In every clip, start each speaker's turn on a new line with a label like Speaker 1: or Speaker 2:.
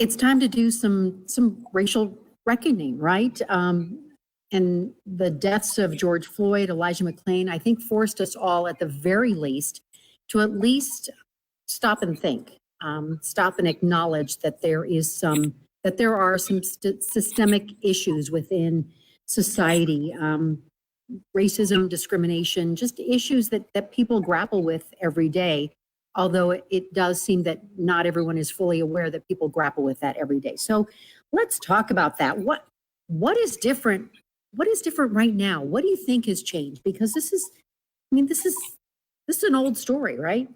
Speaker 1: it's time to do some racial reckoning, right? And the deaths of George Floyd, Elijah McClain, I think forced us all, at the very least, to at least stop and think, stop and acknowledge that there are some systemic issues within society, racism, discrimination, just issues that people grapple with every day. Although it does seem that not everyone is fully aware that people grapple with that every day. So let's talk about that. What is different? What is different right now? What do you think has changed? Because this is an old story, right?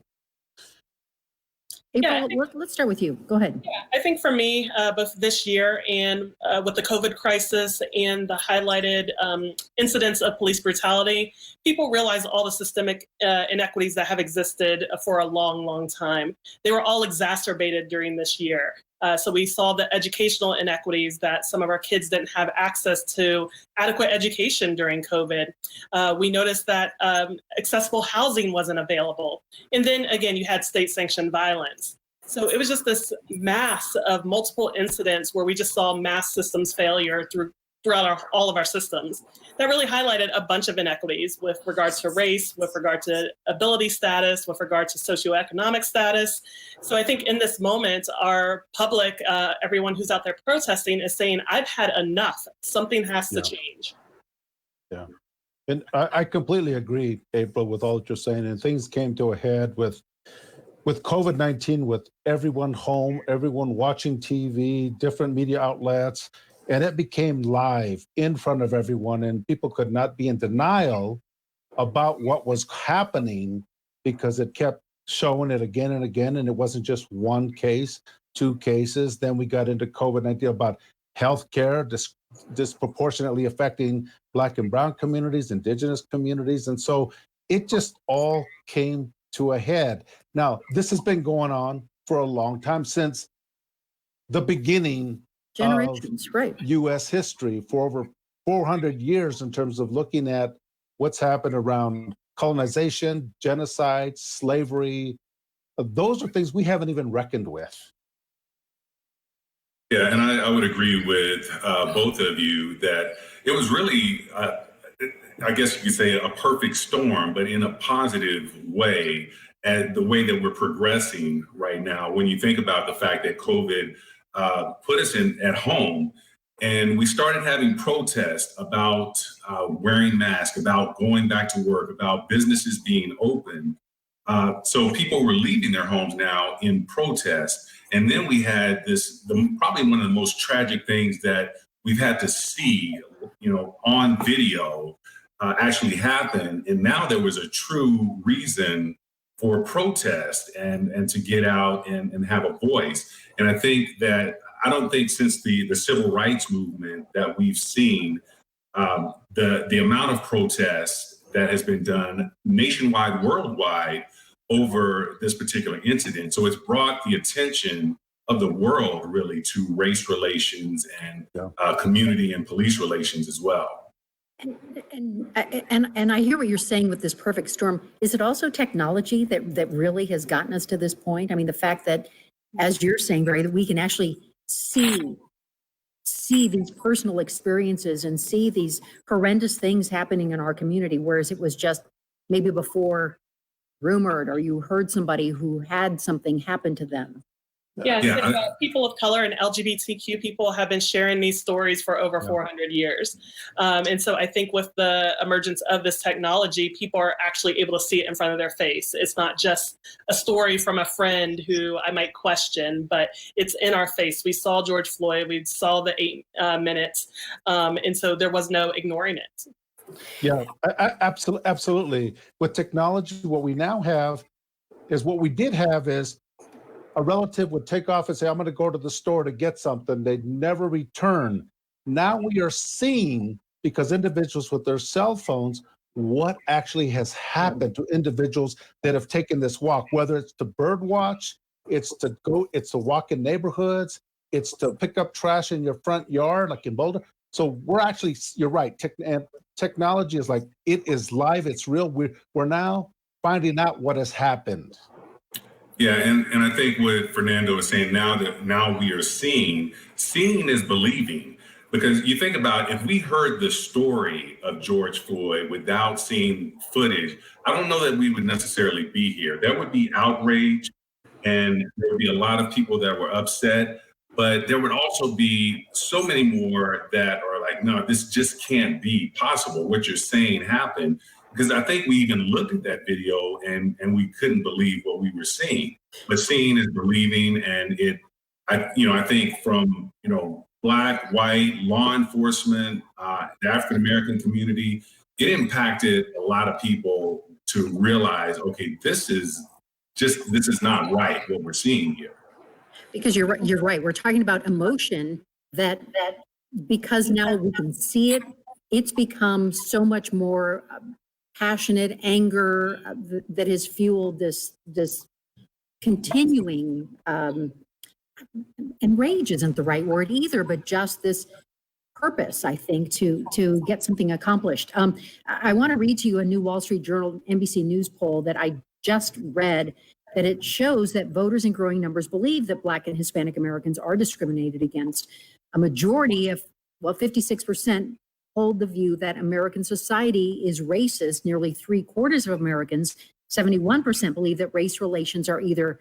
Speaker 1: April, let's start with you. Go ahead.
Speaker 2: Yeah, I think for me, both this year and with the COVID crisis and the highlighted incidents of police brutality, people realize all the systemic inequities that have existed for a long, long time. They were all exacerbated during this year. So we saw the educational inequities, that some of our kids didn't have access to adequate education during COVID. We noticed that accessible housing wasn't available. And then again, you had state-sanctioned violence. So it was just this mass of multiple incidents where we just saw mass systems failure throughout all of our systems. That really highlighted a bunch of inequities with regards to race, with regard to ability status, with regard to socioeconomic status. So I think in this moment, our public, everyone who's out there protesting, is saying, I've had enough. Something has to change.
Speaker 3: Yeah. And I completely agree, April, with all that you're saying. And things came to a head with COVID-19, with everyone home, everyone watching TV, different media outlets. And it became live in front of everyone, and people could not be in denial about what was happening because it kept showing it again and again. And it wasn't just one case, two cases. Then we got into COVID-19 about healthcare disproportionately affecting Black and Brown communities, Indigenous communities. And so it just all came to a head. Now, this has been going on for a long time, since the beginning
Speaker 1: generations, right?
Speaker 3: U.S. history, for over 400 years, in terms of looking at what's happened around colonization, genocide, slavery. Those are things we haven't even reckoned with.
Speaker 4: Yeah, and I would agree with both of you that it was really, I guess you could say, a perfect storm, but in a positive way, and the way that we're progressing right now. When you think about the fact that COVID put us at home, and we started having protests about wearing masks, about going back to work, about businesses being open. So people were leaving their homes now in protest. And then we had probably one of the most tragic things that we've had to see, on video actually happen. And now there was a true reason for protest and to get out and have a voice. And I think that, I don't think since the civil rights movement that we've seen, the amount of protests that has been done nationwide, worldwide, over this particular incident. So it's brought the attention of the world really to race relations and community and police relations as well.
Speaker 1: And I hear what you're saying with this perfect storm. Is it also technology that really has gotten us to this point? I mean, the fact that, as you're saying, Barry, that we can actually see these personal experiences and see these horrendous things happening in our community, whereas it was just maybe before rumored, or you heard somebody who had something happen to them.
Speaker 2: People of color and LGBTQ people have been sharing these stories for over 400 years. And so I think with the emergence of this technology, people are actually able to see it in front of their face. It's not just a story from a friend who I might question, but it's in our face. We saw George Floyd, we saw the 8 minutes, and so there was no ignoring it.
Speaker 3: Yeah, absolutely. With technology, what we now have is, what we did have is, a relative would take off and say, I'm going to go to the store to get something. They'd never return. Now we are seeing, because individuals with their cell phones, what actually has happened to individuals that have taken this walk, whether it's to bird watch, it's to walk in neighborhoods, it's to pick up trash in your front yard, like in Boulder. So we're actually, you're right. Technology is like, it is live, it's real. We're now finding out what has happened.
Speaker 4: Yeah, and I think what Fernando is saying now we are seeing is believing. Because you think about if we heard the story of George Floyd without seeing footage, I don't know that we would necessarily be here. There would be outrage and there would be a lot of people that were upset, but there would also be so many more that are like, no, this just can't be possible. What you're saying happened. Because I think we even looked at that video and we couldn't believe what we were seeing. But seeing is believing, and I think from Black, white, law enforcement, the African American community, it impacted a lot of people to realize, okay, this is not right what we're seeing here.
Speaker 1: Because you're right. We're talking about emotion that because now we can see it, it's become so much more passionate anger that has fueled this continuing and rage isn't the right word either, but just this purpose, I think, to get something accomplished. I want to read to you a new Wall Street Journal NBC News poll that I just read, that it shows that voters in growing numbers believe that Black and Hispanic Americans are discriminated against. A majority of, 56% hold the view that American society is racist. Nearly 3/4 of Americans, 71%, believe that race relations are either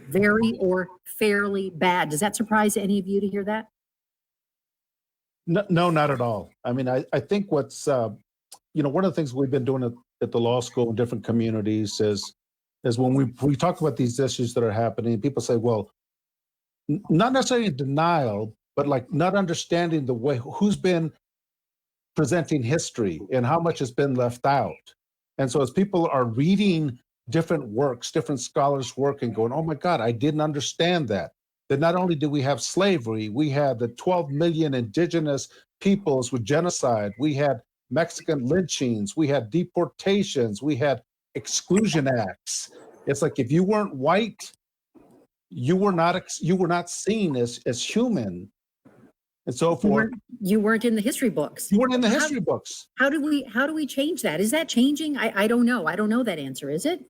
Speaker 1: very or fairly bad. Does that surprise any of you to hear that?
Speaker 3: No, not at all. I mean, I think what's, one of the things we've been doing at the law school in different communities is when we talk about these issues that are happening, people say, well, not necessarily in denial, but like not understanding the way, who's been presenting history and how much has been left out. And so as people are reading different works, different scholars' work and going, oh my God, I didn't understand that. That not only do we have slavery, we had the 12 million indigenous peoples with genocide, we had Mexican lynchings, we had deportations, we had exclusion acts. It's like if you weren't white, you were not seen as human. And so forth.
Speaker 1: You weren't in the history books.
Speaker 3: You weren't in the history books.
Speaker 1: How do we change that? Is that changing? I don't know. I don't know that answer. Is it?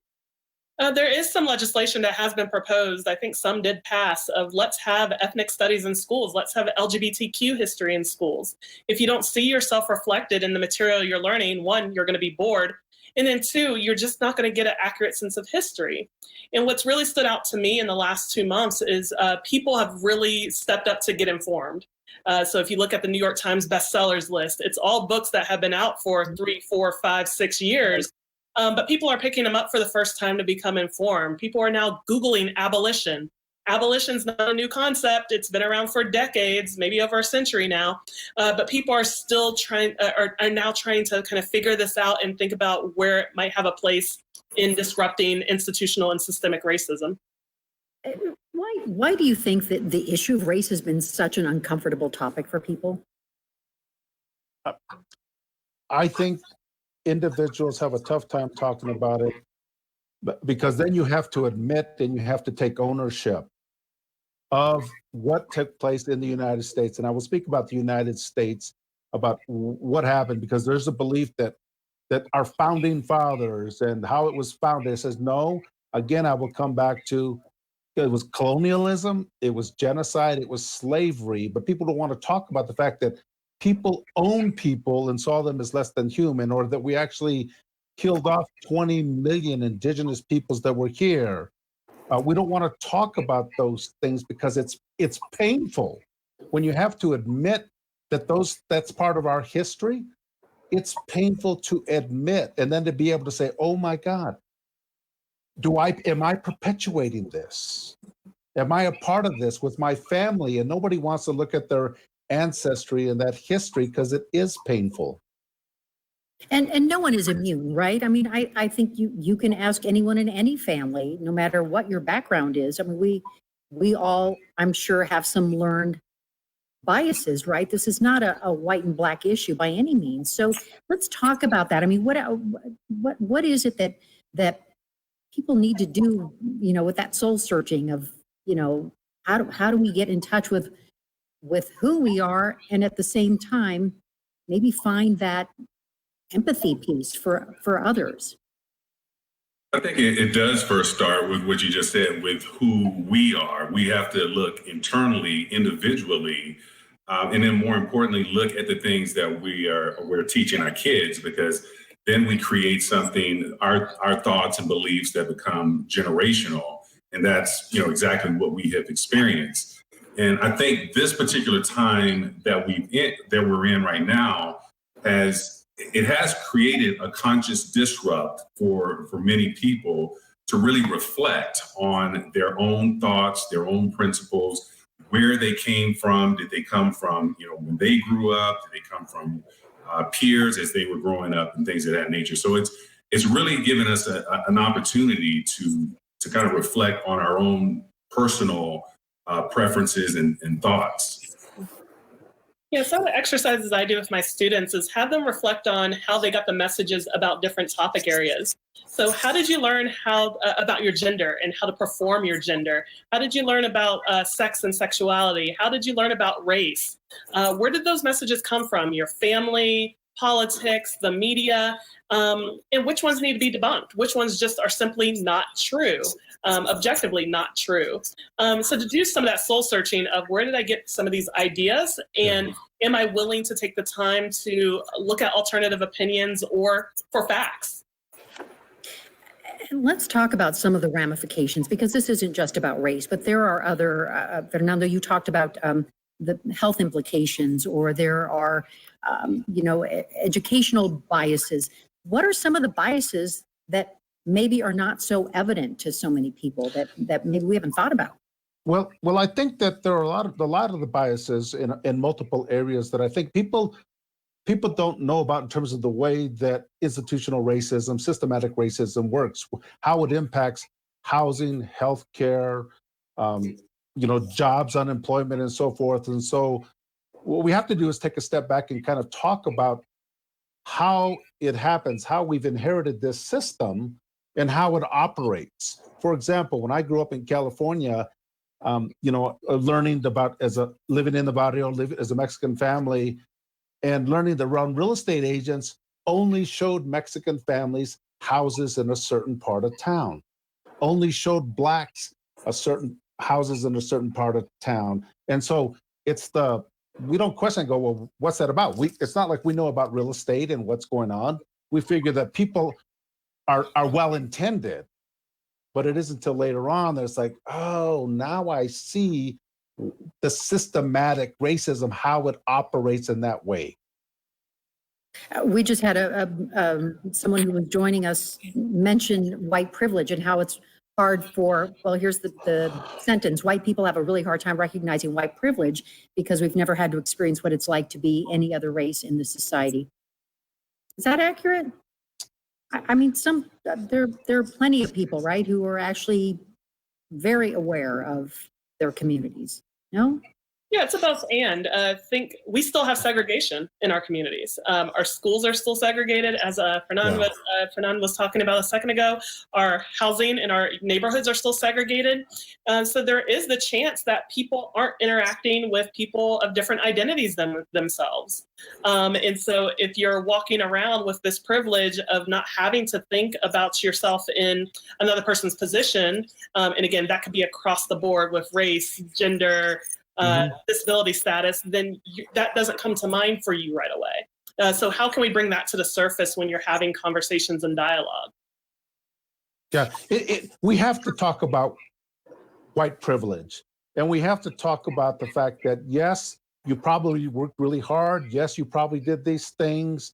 Speaker 2: There is some legislation that has been proposed. I think some did pass of let's have ethnic studies in schools. Let's have LGBTQ history in schools. If you don't see yourself reflected in the material you're learning, one, you're going to be bored. And then two, you're just not going to get an accurate sense of history. And what's really stood out to me in the last 2 months is people have really stepped up to get informed. So if you look at the New York Times bestsellers list, it's all books that have been out for 3, 4, 5, 6 years. But people are picking them up for the first time to become informed. People are now Googling abolition. Abolition's not a new concept. It's been around for decades, maybe over a century now. But people are still are now trying to kind of figure this out and think about where it might have a place in disrupting institutional and systemic racism.
Speaker 1: Why do you think that the issue of race has been such an uncomfortable topic for people?
Speaker 3: I think individuals have a tough time talking about it because then you have to admit and you have to take ownership of what took place in the United States. And I will speak about the United States, about what happened, because there's a belief that our founding fathers and how it was founded, it says, no, again, I will come back to, it was colonialism, it was genocide, it was slavery, but people don't want to talk about the fact that people owned people and saw them as less than human, or that we actually killed off 20 million indigenous peoples that were here. We don't want to talk about those things because it's painful. When you have to admit that that's part of our history, it's painful to admit, and then to be able to say, oh my God, am I perpetuating this? Am I a part of this with my family? And nobody wants to look at their ancestry and that history because it is painful.
Speaker 1: And no one is immune, right? I mean, I think you can ask anyone in any family, no matter what your background is. I mean, we all, I'm sure, have some learned biases, right? This is not a white and black issue by any means. So let's talk about that. I mean, what is it that people need to do, with that soul searching of, how do we get in touch with who we are, and at the same time, maybe find that empathy piece for others?
Speaker 4: I think it does first start with what you just said, with who we are. We have to look internally, individually, and then more importantly, look at the things that we're teaching our kids, because then we create something, our thoughts and beliefs that become generational, and that's exactly what we have experienced. And I think this particular time that we're in right now has created a conscious disrupt for many people to really reflect on their own thoughts, their own principles, where they came from. Did they come from, when they grew up? Did they come from peers as they were growing up, and things of that nature? So it's really given us an opportunity to kind of reflect on our own personal preferences and thoughts.
Speaker 2: Yeah, some of the exercises I do with my students is have them reflect on how they got the messages about different topic areas. So how did you learn about your gender and how to perform your gender? How did you learn about sex and sexuality? How did you learn about race? Where did those messages come from? Your family, politics, the media, and which ones need to be debunked? Which ones just are simply not true, objectively not true? So to do some of that soul searching of where did I get some of these ideas, and am I willing to take the time to look at alternative opinions or for facts?
Speaker 1: And let's talk about some of the ramifications, because this isn't just about race, but there are other, Fernando, you talked about the health implications, or there are, educational biases. What are some of the biases that maybe are not so evident to so many people that maybe we haven't thought about?
Speaker 3: Well, I think that there are a lot of the biases in multiple areas that I think people don't know about, in terms of the way that institutional racism, systematic racism works, how it impacts housing, healthcare, jobs, unemployment, and so forth. And so what we have to do is take a step back and kind of talk about how it happens, how we've inherited this system, and how it operates. For example, when I grew up in California, learning about living in the barrio, living as a Mexican family, and learning that around real estate agents only showed Mexican families houses in a certain part of town, only showed blacks houses in a certain part of town. And so we don't question and go, well, what's that about? It's not like we know about real estate and what's going on. We figure that people are well-intended, but it isn't until later on that it's like, oh, now I see the systematic racism, how it operates in that way.
Speaker 1: We just had someone who was joining us mention white privilege and how it's hard for, well, here's the sentence: white people have a really hard time recognizing white privilege because we've never had to experience what it's like to be any other race in the society. Is that accurate? I mean, there are plenty of people, right, who are actually very aware of their communities. No?
Speaker 2: Yeah, it's a both and. I think we still have segregation in our communities. Our schools are still segregated, as Fernando was talking about a second ago. Our housing in our neighborhoods are still segregated. So there is the chance that people aren't interacting with people of different identities than themselves. And so if you're walking around with this privilege of not having to think about yourself in another person's position, and again, that could be across the board with race, gender, disability status, then that doesn't come to mind for you right away. So how can we bring that to the surface when you're having conversations and dialogue?
Speaker 3: Yeah, we have to talk about white privilege, and we have to talk about the fact that, yes, you probably worked really hard. Yes, you probably did these things.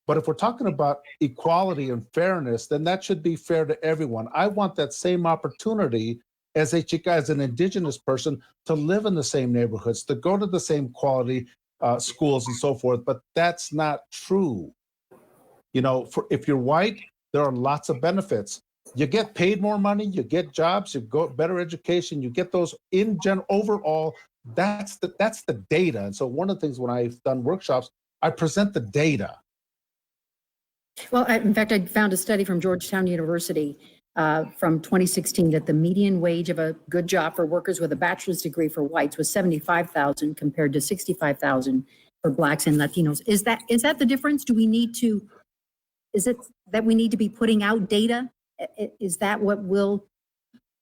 Speaker 3: But if we're talking about equality and fairness, then that should be fair to everyone. I want that same opportunity as a Chica, as an indigenous person, to live in the same neighborhoods, to go to the same quality schools and so forth. But that's not true. If you're white, there are lots of benefits. You get paid more money, you get jobs, you go better education, you get those in general. Overall, that's the data. And so one of the things when I've done workshops, I present the data.
Speaker 1: Well, in fact, I found a study from Georgetown University from 2016 that the median wage of a good job for workers with a bachelor's degree for whites was $75,000 compared to $65,000 for blacks and Latinos. Is that the difference? Is it that we need to be putting out data Is that what will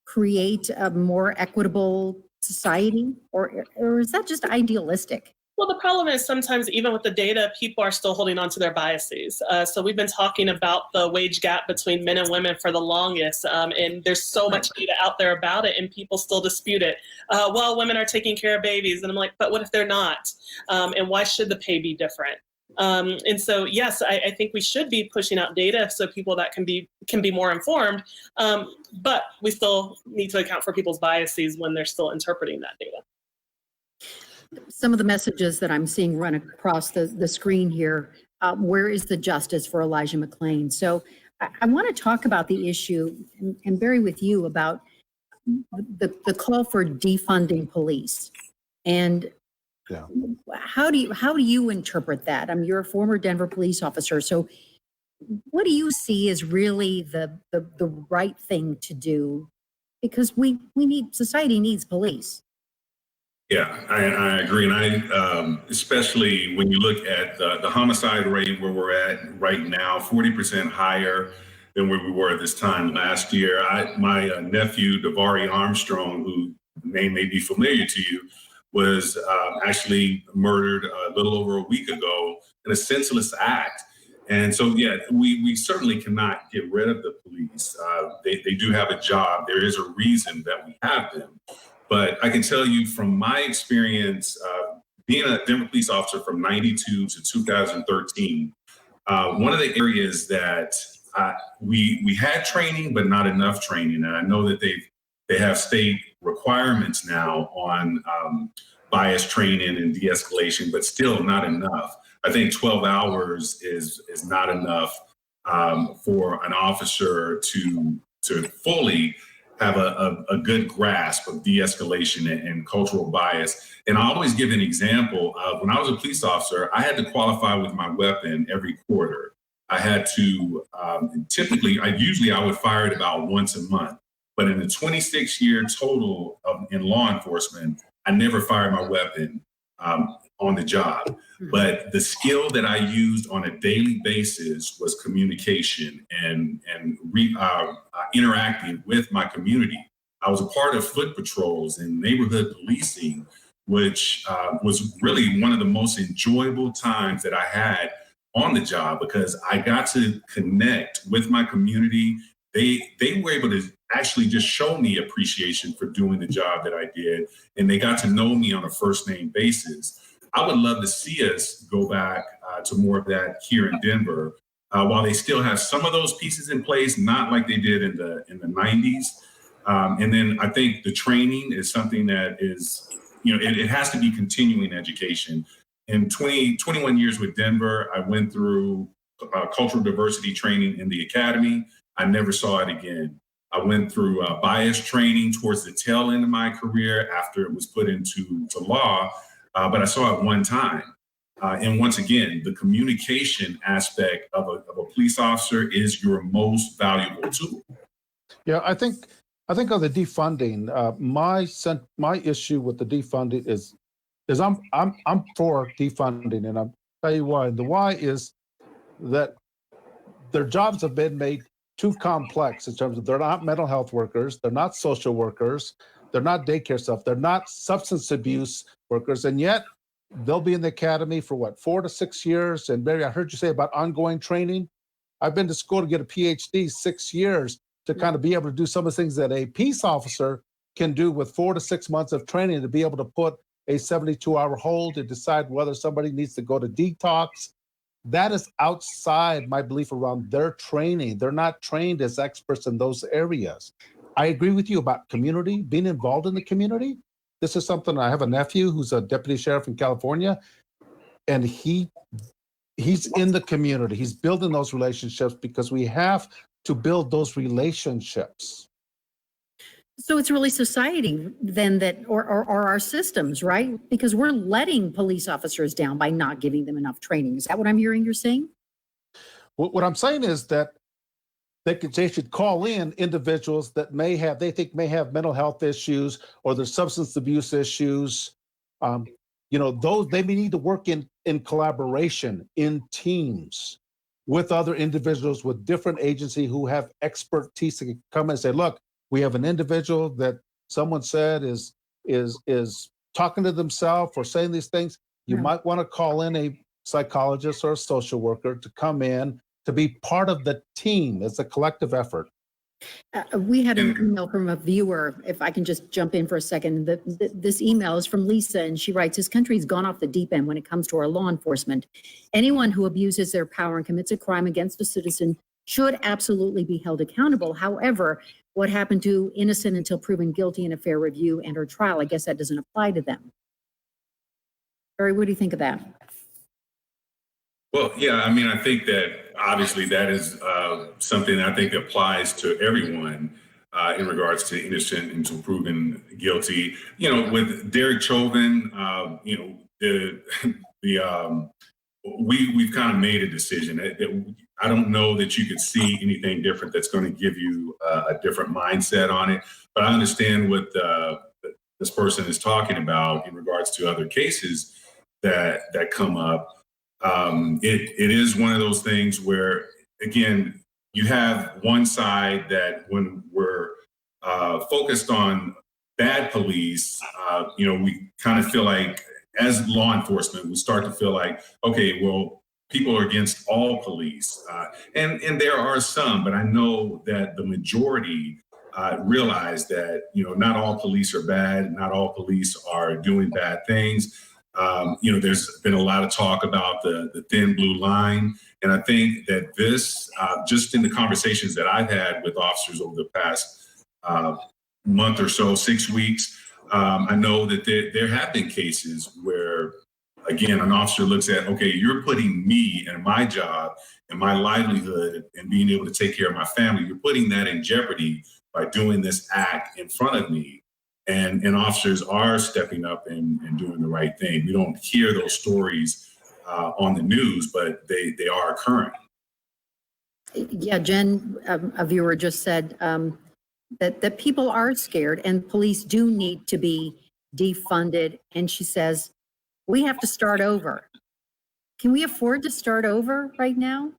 Speaker 1: create a more equitable society, or is that just idealistic?
Speaker 2: Well, the problem is sometimes even with the data, people are still holding on to their biases. So we've been talking about the wage gap between men and women for the longest, and there's so much data out there about it, and people still dispute it. Well, women are taking care of babies, and I'm like, but what if they're not? And why should the pay be different? And so, yes, I think we should be pushing out data so people that can be more informed, but we still need to account for people's biases when they're still interpreting that data.
Speaker 1: Some of the messages that I'm seeing run across the screen here, where is the justice for Elijah McClain? So I want to talk about the issue, and Barry, with you, about the call for defunding police. And
Speaker 3: Yeah.
Speaker 1: how do you interpret that? I mean, you're a former Denver police officer, so what do you see as really the right thing to do? Because society needs police.
Speaker 4: Yeah, I agree. And I, especially when you look at the homicide rate where we're at right now, 40% higher than where we were at this time last year. My nephew, Davari Armstrong, who name may be familiar to you, was actually murdered a little over a week ago in a senseless act. And so, yeah, we certainly cannot get rid of the police. They do have a job. There is a reason that we have them. But I can tell you from my experience, being a Denver police officer from 92 to 2013, one of the areas that we had training, but not enough training. And I know that they have state requirements now on bias training and de-escalation, but still not enough. I think 12 hours is not enough for an officer to fully have a good grasp of de-escalation and cultural bias. And I always give an example of when I was a police officer, I had to qualify with my weapon every quarter. I had to, usually I would fire it about once a month. But in the 26-year total in law enforcement, I never fired my weapon on the job. But the skill that I used on a daily basis was communication and interacting with my community. I was a part of foot patrols and neighborhood policing, which was really one of the most enjoyable times that I had on the job because I got to connect with my community. They were able to actually just show me appreciation for doing the job that I did, and they got to know me on a first name basis. I would love to see us go back to more of that here in Denver, while they still have some of those pieces in place, not like they did in the 90s. And then I think the training is something that is, it has to be continuing education. In 21 years with Denver, I went through cultural diversity training in the academy. I never saw it again. I went through bias training towards the tail end of my career after it was put into law. But I saw it one time. And once again, the communication aspect of a police officer is your most valuable tool.
Speaker 3: Yeah, I think on the defunding, my issue with the defunding is I'm for defunding, and I'll tell you why. The why is that their jobs have been made too complex in terms of they're not mental health workers, they're not social workers, they're not daycare stuff, they're not substance abuse workers, and yet they'll be in the academy for 4 to 6 years. And Barry, I heard you say about ongoing training. I've been to school to get a PhD 6 years to kind of be able to do some of the things that a peace officer can do with 4 to 6 months of training, to be able to put a 72-hour hold to decide whether somebody needs to go to detox. That is outside my belief around their training. They're not trained as experts in those areas. I agree with you about community, being involved in the community. This is something, I have a nephew who's a deputy sheriff in California, and he's in the community. He's building those relationships because we have to build those relationships.
Speaker 1: So it's really society then or our systems, right? Because we're letting police officers down by not giving them enough training. Is that what I'm hearing you're saying?
Speaker 3: What I'm saying is that they should call in individuals that they think may have mental health issues or their substance abuse issues. Those they may need to work in collaboration, in teams. with other individuals with different agency who have expertise to come and say, look, we have an individual that someone said is talking to themselves or saying these things. You might want to call in a psychologist or a social worker to come in to be part of the team. It's a collective effort.
Speaker 1: We had an email from a viewer, if I can just jump in for a second. This email is from Lisa, and she writes, this country's gone off the deep end when it comes to our law enforcement. Anyone who abuses their power and commits a crime against a citizen should absolutely be held accountable. However, what happened to innocent until proven guilty in a fair review and or trial, I guess that doesn't apply to them. Barry, what do you think of that?
Speaker 4: Well, yeah, I mean, I think that obviously that is something I think applies to everyone in regards to innocent until proven guilty. You know, with Derek Chauvin, you know, we've kind of made a decision. I don't know that you could see anything different that's going to give you a different mindset on it. But I understand what this person is talking about in regards to other cases that come up. It is one of those things where, again, you have one side that when we're focused on bad police, you know, we kind of feel like as law enforcement, we start to feel like, okay, well, people are against all police. And there are some, but I know that the majority realize that, you know, not all police are bad, not all police are doing bad things. You know, there's been a lot of talk about the thin blue line. And I think that this, just in the conversations that I've had with officers over the past month or so, 6 weeks, I know that there have been cases where, again, an officer looks at, okay, you're putting me and my job and my livelihood and being able to take care of my family, you're putting that in jeopardy by doing this act in front of me. And officers are stepping up and doing the right thing. We don't hear those stories on the news, but they are occurring.
Speaker 1: Yeah, Jen, a viewer just said that people are scared and police do need to be defunded. And she says, we have to start over. Can we afford to start over right now?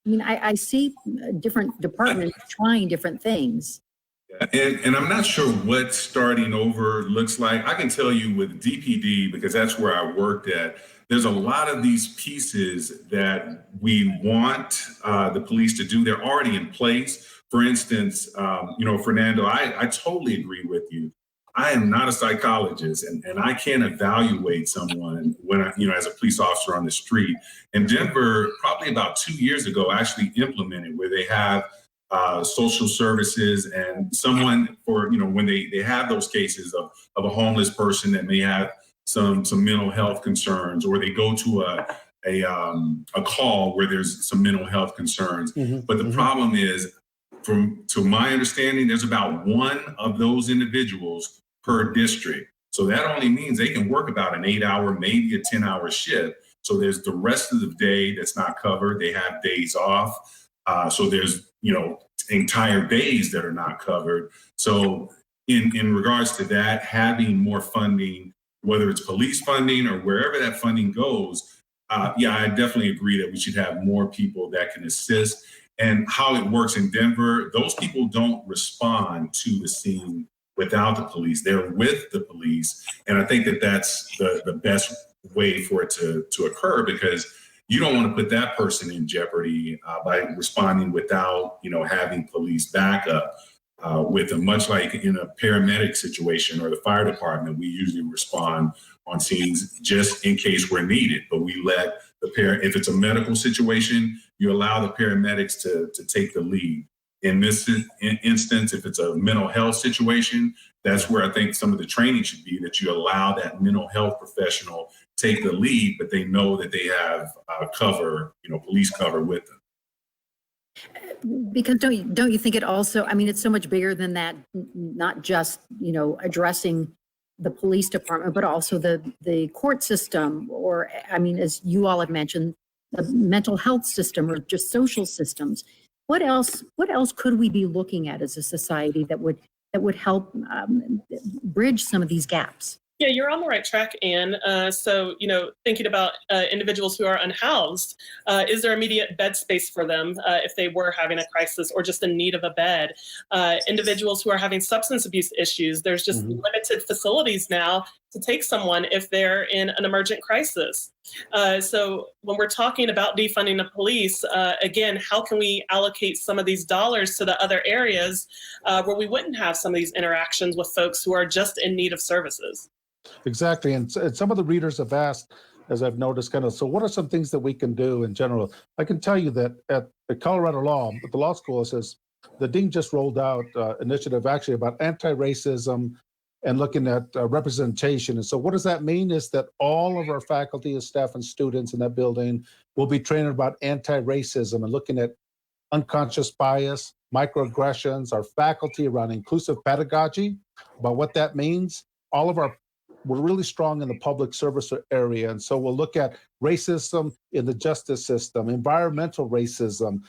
Speaker 1: I mean, I see different departments trying different things.
Speaker 4: And I'm not sure what starting over looks like. I can tell you with DPD, because that's where I worked at, there's a lot of these pieces that we want the police to do. They're already in place. For instance, you know, Fernando, I totally agree with you. I am not a psychologist and I can't evaluate someone when I, you know, as a police officer on the street. And Denver, probably about 2 years ago, actually implemented where they have social services and someone for, you know, when they have those cases of a homeless person that may have some mental health concerns, or they go to a call where there's some mental health concerns. Mm-hmm. But the problem is, to my understanding, there's about one of those individuals per district. So that only means they can work about an 8-hour, maybe a 10-hour shift. So there's the rest of the day that's not covered. They have days off. So there's, you know, entire days that are not covered. So in regards to that, having more funding, whether it's police funding or wherever that funding goes, yeah, I definitely agree that we should have more people that can assist. And how it works in Denver, those people don't respond to the scene without the police. They're with the police. And I think that that's the best way for it to occur, because you don't want to put that person in jeopardy by responding without, you know, having police backup with them. Much like in a paramedic situation or the fire department, we usually respond on scenes just in case we're needed. But we let if it's a medical situation, you allow the paramedics to take the lead. In this instance, if it's a mental health situation, that's where I think some of the training should be, that you allow that mental health professional take the lead, but they know that they have cover, you know, police cover with them.
Speaker 1: Because don't you think it also, I mean, it's so much bigger than that, not just, you know, addressing the police department, but also the court system, or, I mean, as you all have mentioned, the mental health system, or just social systems. What else could we be looking at as a society that would help bridge some of these gaps?
Speaker 2: Yeah, you're on the right track, Anne. So, thinking about individuals who are unhoused, is there immediate bed space for them if they were having a crisis or just in need of a bed? Individuals who are having substance abuse issues, there's just limited facilities now to take someone if they're in an emergent crisis. So when we're talking about defunding the police, again, how can we allocate some of these dollars to the other areas where we wouldn't have some of these interactions with folks who are just in need of services?
Speaker 3: Exactly. And some of the readers have asked, as I've noticed, kind of, so what are some things that we can do in general? I can tell you that at Colorado Law, at the law school, it says the dean just rolled out initiative actually about anti-racism and looking at representation. And so what does that mean is that all of our faculty and staff and students in that building will be trained about anti-racism and looking at unconscious bias, microaggressions, our faculty around inclusive pedagogy, about what that means. We're really strong in the public service area. And so we'll look at racism in the justice system, environmental racism,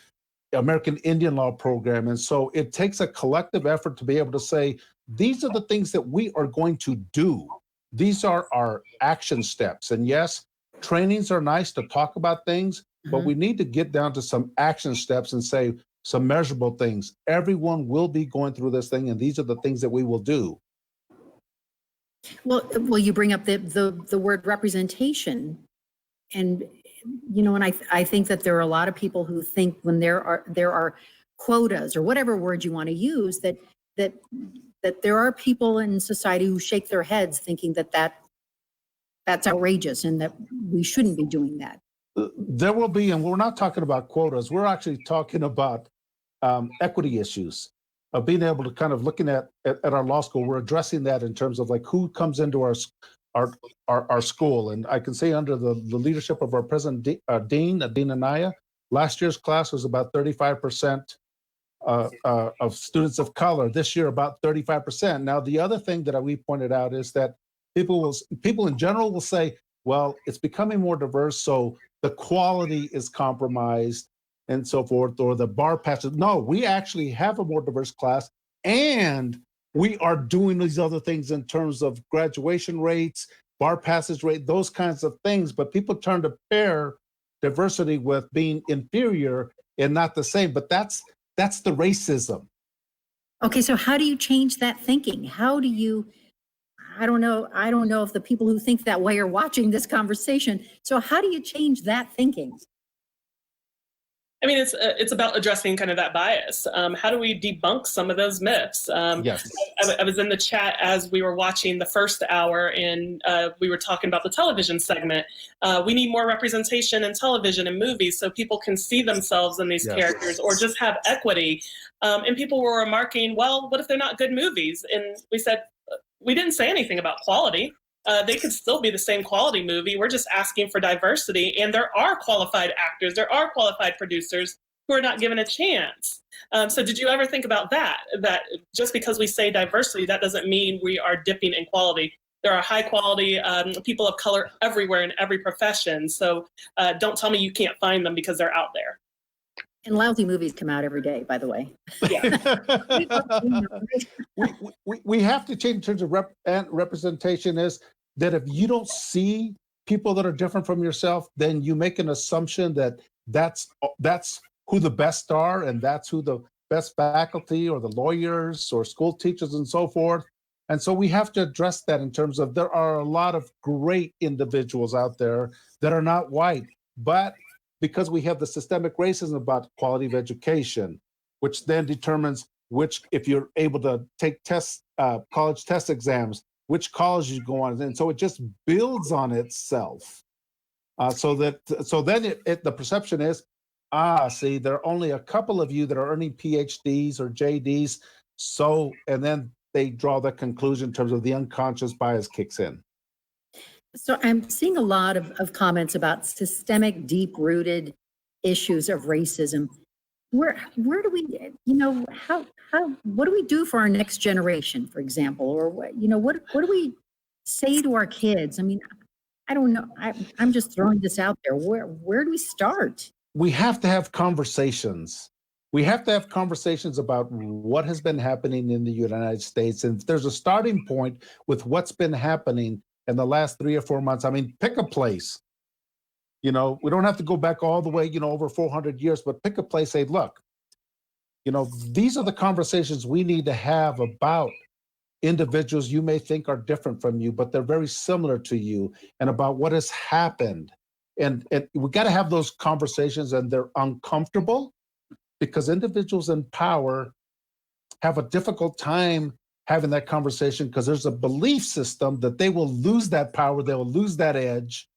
Speaker 3: American Indian law program. And so it takes a collective effort to be able to say, these are the things that we are going to do. These are our action steps. And yes, trainings are nice to talk about things, but we need to get down to some action steps and say some measurable things. Everyone will be going through this thing, and these are the things that we will do.
Speaker 1: Well, you bring up the word representation, and and I think that there are a lot of people who think when there are quotas or whatever word you want to use, that there are people in society who shake their heads thinking that's outrageous and that we shouldn't be doing that.
Speaker 3: There will be, and we're not talking about quotas. We're actually talking about equity issues. Of being able to kind of looking at our law school, we're addressing that in terms of like who comes into our school. And I can say under the leadership of our present dean, Dean Anaya, last year's class was about 35% of students of color. This year, about 35%. Now, the other thing that we pointed out is that people in general will say, well, it's becoming more diverse, so the quality is compromised and so forth, or the bar passes. No, we actually have a more diverse class, and we are doing these other things in terms of graduation rates, bar passage rate, those kinds of things. But people turn to pair diversity with being inferior and not the same. But that's the racism.
Speaker 1: Okay, so how do you change that thinking? How do you? I don't know if the people who think that way are watching this conversation. So how do you change that thinking?
Speaker 2: I mean, it's about addressing kind of that bias. How do we debunk some of those myths?
Speaker 3: Yes.
Speaker 2: I was in the chat as we were watching the first hour, and we were talking about the television segment. We need more representation in television and movies so people can see themselves in these characters or just have equity. And people were remarking, well, what if they're not good movies? And we said, we didn't say anything about quality. They could still be the same quality movie. We're just asking for diversity. And there are qualified actors, there are qualified producers who are not given a chance. So did you ever think about that? That just because we say diversity, that doesn't mean we are dipping in quality. There are high quality people of color everywhere in every profession. So don't tell me you can't find them because they're out there.
Speaker 1: And lousy movies come out every day, by the way.
Speaker 3: we have to change in terms of representation is that if you don't see people that are different from yourself, then you make an assumption that that's who the best are, and that's who the best faculty or the lawyers or school teachers and so forth. And so we have to address that in terms of there are a lot of great individuals out there that are not white, but because we have the systemic racism about quality of education, which then determines if you're able to take college test exams, which college you go on. And so it just builds on itself. So then the perception is, see, there are only a couple of you that are earning PhDs or JDs. And then they draw the conclusion in terms of the unconscious bias kicks in.
Speaker 1: So I'm seeing a lot of comments about systemic, deep-rooted issues of racism. Where do we, what do we do for our next generation, for example? Or, what do we say to our kids? I mean, I don't know. I'm just throwing this out there. Where do we start?
Speaker 3: We have to have conversations. We have to have conversations about what has been happening in the United States. And if there's a starting point with what's been happening in the last 3 or 4 months, I mean, pick a place. We don't have to go back all the way, over 400 years, but pick a place, say, look, these are the conversations we need to have about individuals you may think are different from you, but they're very similar to you, and about what has happened. And we got to have those conversations, and they're uncomfortable because individuals in power have a difficult time having that conversation because there's a belief system that they will lose that power, they will lose that edge.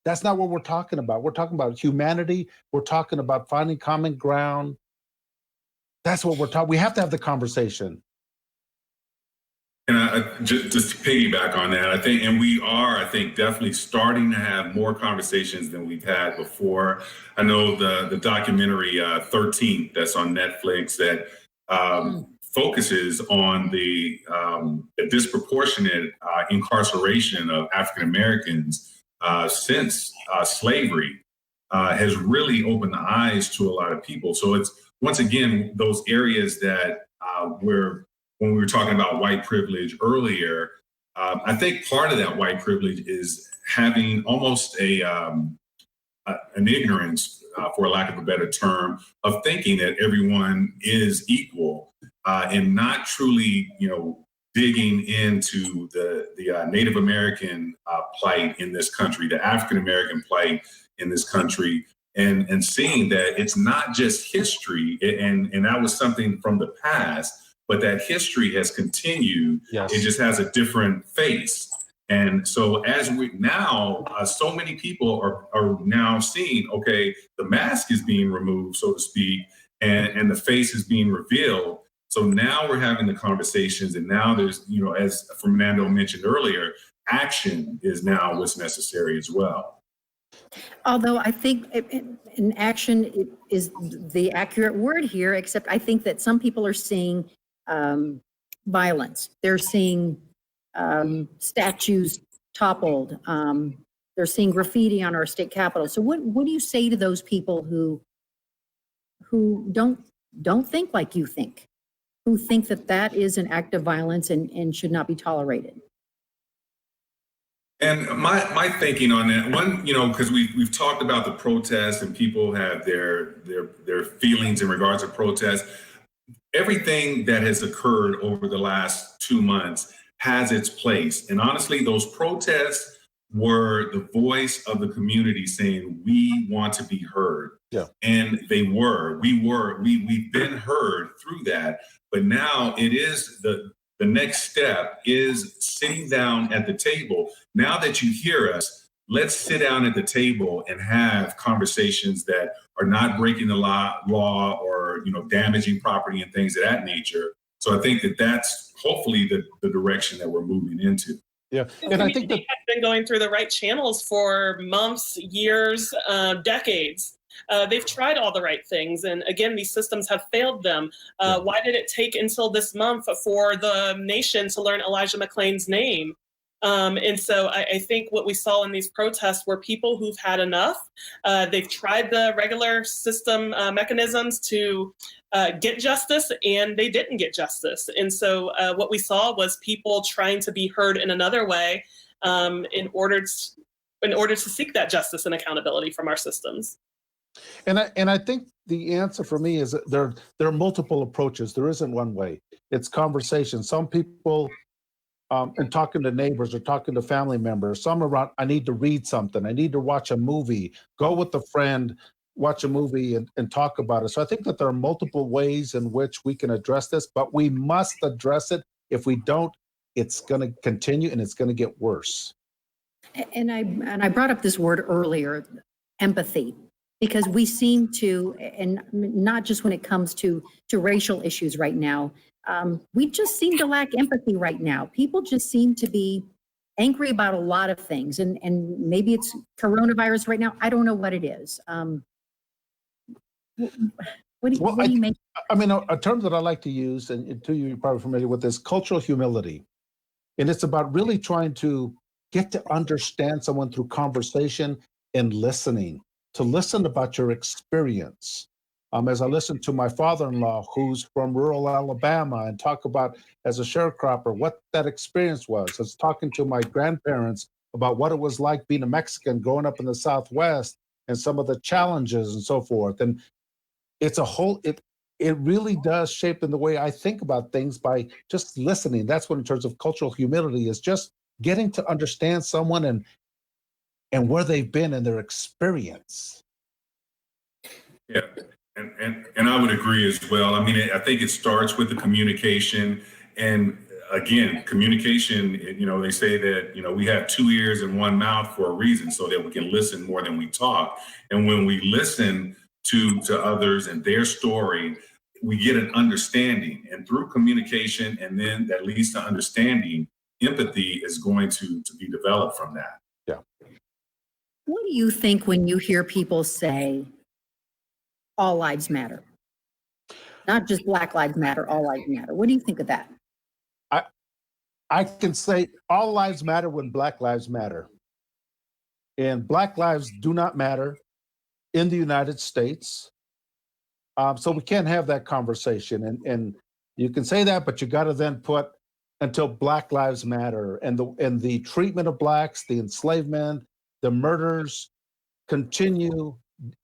Speaker 3: That's not what we're talking about. We're talking about humanity. We're talking about finding common ground. That's what we're talking. We have to have the conversation.
Speaker 4: And just to piggyback on that, I think, definitely starting to have more conversations than we've had before. I know the documentary 13th that's on Netflix that focuses on the disproportionate incarceration of African Americans since slavery has really opened the eyes to a lot of people. So it's, once again, those areas that when we were talking about white privilege earlier, I think part of that white privilege is having almost an ignorance, for lack of a better term, of thinking that everyone is equal and not truly, digging into the Native American plight in this country, the African American plight in this country, and seeing that it's not just history, and that was something from the past. But that history has continued. Yes. It just has a different face. And so as we now, so many people are now seeing, okay, the mask is being removed, so to speak, and the face is being revealed. So now we're having the conversations, and now there's, as Fernando mentioned earlier, action is now what's necessary as well.
Speaker 1: Although I think in action is the accurate word here, except I think that some people are seeing violence. They're seeing statues toppled. They're seeing graffiti on our state capitol. So what do you say to those people who don't think like you think, who think that is an act of violence and should not be tolerated?
Speaker 4: And my thinking on that one, because we've talked about the protests and people have their feelings in regards to protests. Everything that has occurred over the last 2 months has its place. And honestly, those protests were the voice of the community saying, we want to be heard. Yeah. And we've been heard through that. But now it is the next step is sitting down at the table. Now that you hear us, let's sit down at the table and have conversations that are not breaking the law or damaging property and things of that nature. So I think that's hopefully the direction that we're moving into.
Speaker 3: Yeah, and I think that
Speaker 2: have been going through the right channels for months, years, decades. They've tried all the right things, and again, these systems have failed them. Why did it take until this month for the nation to learn Elijah McClain's name? And so I think what we saw in these protests were people who've had enough. They've tried the regular system mechanisms to get justice, and they didn't get justice. And so what we saw was people trying to be heard in another way in order to seek that justice and accountability from our systems.
Speaker 3: And I think the answer for me is that there are multiple approaches. There isn't one way. It's conversation. Some people, and talking to neighbors or talking to family members, some around, I need to read something. I need to watch a movie, go with a friend, watch a movie and talk about it. So I think that there are multiple ways in which we can address this, but we must address it. If we don't, it's going to continue and it's going to get worse.
Speaker 1: And I brought up this word earlier, empathy, because we seem to, and not just when it comes to racial issues right now, we just seem to lack empathy right now. People just seem to be angry about a lot of things, and maybe it's coronavirus right now. I don't know what it is. What do you make?
Speaker 3: I mean, a term that I like to use, and to you, you're probably familiar with this, cultural humility. And it's about really trying to get to understand someone through conversation and listening, to listen about your experience. As I listen to my father-in-law, who's from rural Alabama, and talk about as a sharecropper what that experience was. As talking to my grandparents about what it was like being a Mexican growing up in the Southwest and some of the challenges and so forth. And it's a whole, it really does shape in the way I think about things by just listening. That's what, in terms of cultural humility, is just getting to understand someone and where they've been and their experience.
Speaker 4: Yeah. And I would agree as well. I mean, I think it starts with the communication. And again, communication, they say that, we have 2 ears and 1 mouth for a reason, so that we can listen more than we talk. And when we listen to others and their story, we get an understanding. And through communication, and then that leads to understanding, empathy is going to be developed from that.
Speaker 3: Yeah.
Speaker 1: What do you think when you hear people say, all lives matter? Not just Black Lives Matter, all lives matter. What do you think of that?
Speaker 3: I can say all lives matter when Black lives matter. And Black lives do not matter in the United States. So we can't have that conversation. And you can say that, but you got to then put until Black lives matter, and the treatment of Blacks, the enslavement, the murders continue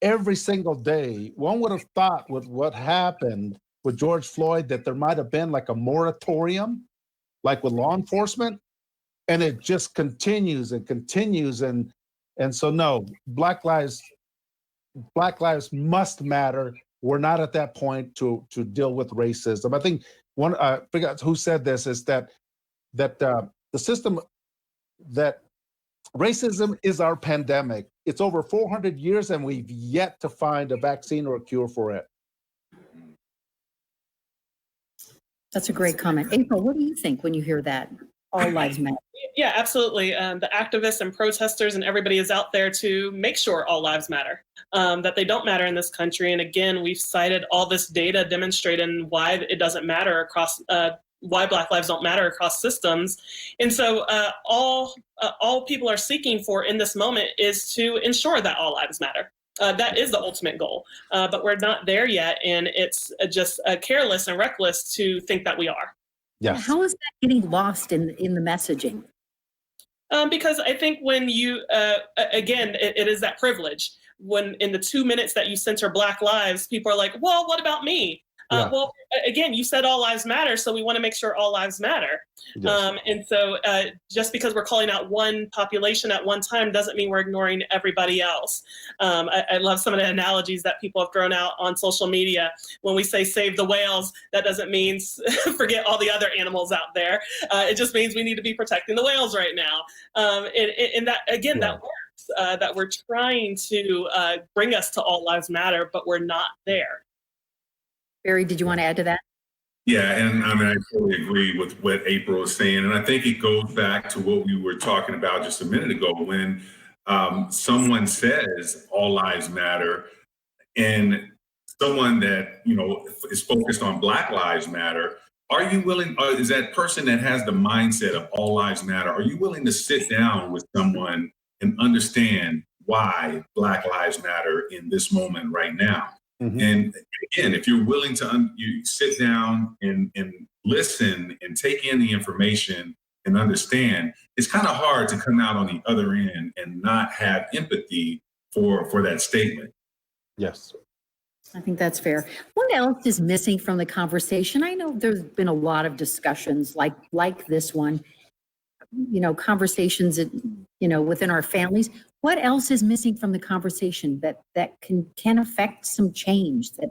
Speaker 3: every single day. One would have thought with what happened with George Floyd that there might have been like a moratorium, like with law enforcement, and it just continues and continues. And so no, Black lives must matter. We're not at that point to deal with racism. I think I forgot who said this, is that the system, that racism is our pandemic. It's over 400 years and we've yet to find a vaccine or a cure for it.
Speaker 1: That's a great comment. April, what do you think when you hear that? All lives matter.
Speaker 2: Yeah, absolutely. The activists and protesters and everybody is out there to make sure all lives matter, that they don't matter in this country. And again, we've cited all this data demonstrating why it doesn't matter across, why Black lives don't matter across systems. And so all people are seeking for in this moment is to ensure that all lives matter. That is the ultimate goal, but we're not there yet. And it's just careless and reckless to think that we are.
Speaker 3: Yes.
Speaker 1: How is that getting lost in the messaging?
Speaker 2: Because I think when you, again, it is that privilege. When in the 2 minutes that you center Black lives, people are like, well, what about me?
Speaker 3: Yeah.
Speaker 2: Well, again, you said all lives matter, so we want to make sure all lives matter.
Speaker 3: Yes.
Speaker 2: And so just because we're calling out one population at one time doesn't mean we're ignoring everybody else. I love some of the analogies that people have thrown out on social media. When we say save the whales, that doesn't mean forget all the other animals out there. It just means we need to be protecting the whales right now. And that, again, that works, that we're trying to bring us to all lives matter, but we're not there.
Speaker 1: Barry, did you want to add to that?
Speaker 4: Yeah, and I mean, I totally agree with what April is saying. And I think it goes back to what we were talking about just a minute ago when someone says all lives matter, and someone that, is focused on Black lives matter, are you willing, is that person that has the mindset of all lives matter, are you willing to sit down with someone and understand why Black lives matter in this moment right now? Mm-hmm. And again, if you're willing to you sit down and listen and take in the information and understand, it's kind of hard to come out on the other end and not have empathy for that statement.
Speaker 3: Yes.
Speaker 1: I think that's fair. What else is missing from the conversation? I know there's been a lot of discussions like this one, conversations, within our families. What else is missing from the conversation that can affect some change, that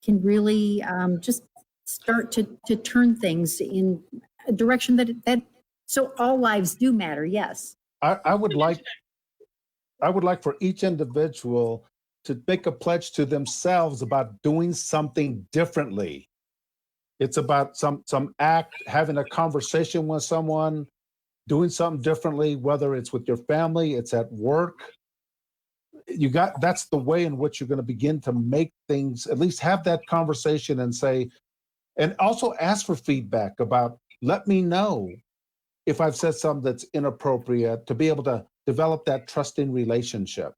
Speaker 1: can really just start to turn things in a direction that so all lives do matter? Yes.
Speaker 3: I would like for each individual to make a pledge to themselves about doing something differently. It's about some act, having a conversation with someone, doing something differently, whether it's with your family, it's at work. That's the way in which you're going to begin to make things, at least have that conversation and say, and also ask for feedback about, let me know if I've said something that's inappropriate, to be able to develop that trusting relationship.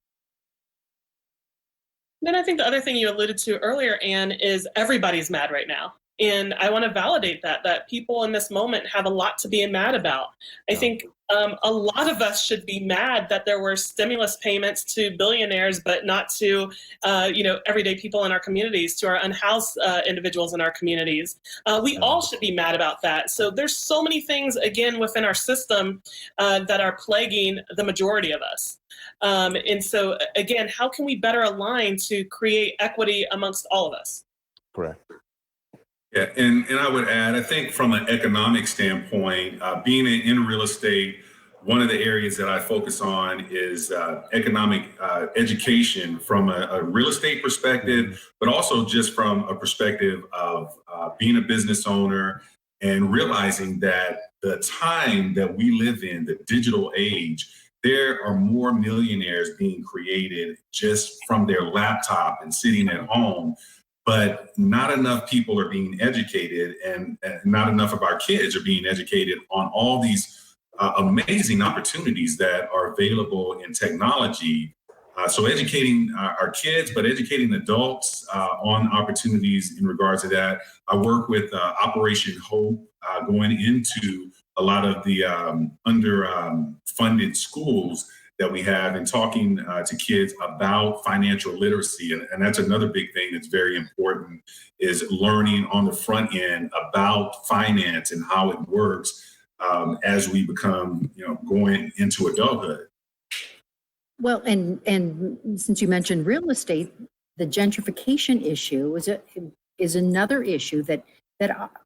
Speaker 2: Then I think the other thing you alluded to earlier, Anne, is everybody's mad right now. And I want to validate that people in this moment have a lot to be mad about. I think a lot of us should be mad that there were stimulus payments to billionaires, but not to, everyday people in our communities, to our unhoused individuals in our communities. We all should be mad about that. So there's so many things, again, within our system that are plaguing the majority of us. And so, again, how can we better align to create equity amongst all of us?
Speaker 3: Correct.
Speaker 4: Yeah, and I would add, I think from an economic standpoint, being in real estate, one of the areas that I focus on is economic education from a real estate perspective, but also just from a perspective of being a business owner and realizing that the time that we live in, the digital age, there are more millionaires being created just from their laptop and sitting at home. But not enough people are being educated, and not enough of our kids are being educated on all these amazing opportunities that are available in technology. So educating our kids, but educating adults on opportunities in regards to that. I work with Operation Hope going into a lot of the underfunded schools that we have, and talking to kids about financial literacy. And that's another big thing that's very important, is learning on the front end about finance and how it works as we become, going into adulthood.
Speaker 1: Well, and since you mentioned real estate, the gentrification issue is another issue that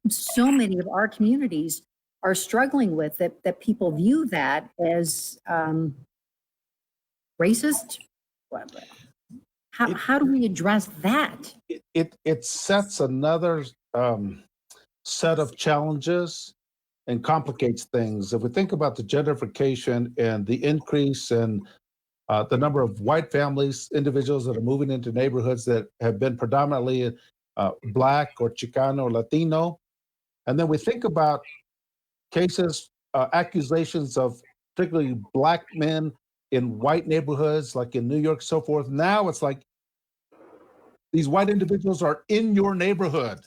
Speaker 1: so many of our communities are struggling with, that people view that as racist. How do we address that?
Speaker 3: It sets another set of challenges and complicates things. If we think about the gentrification and the increase in the number of white families, individuals that are moving into neighborhoods that have been predominantly Black or Chicano or Latino, and then we think about cases, accusations of particularly Black men in white neighborhoods, like in New York, so forth. Now it's like these white individuals are in your neighborhood,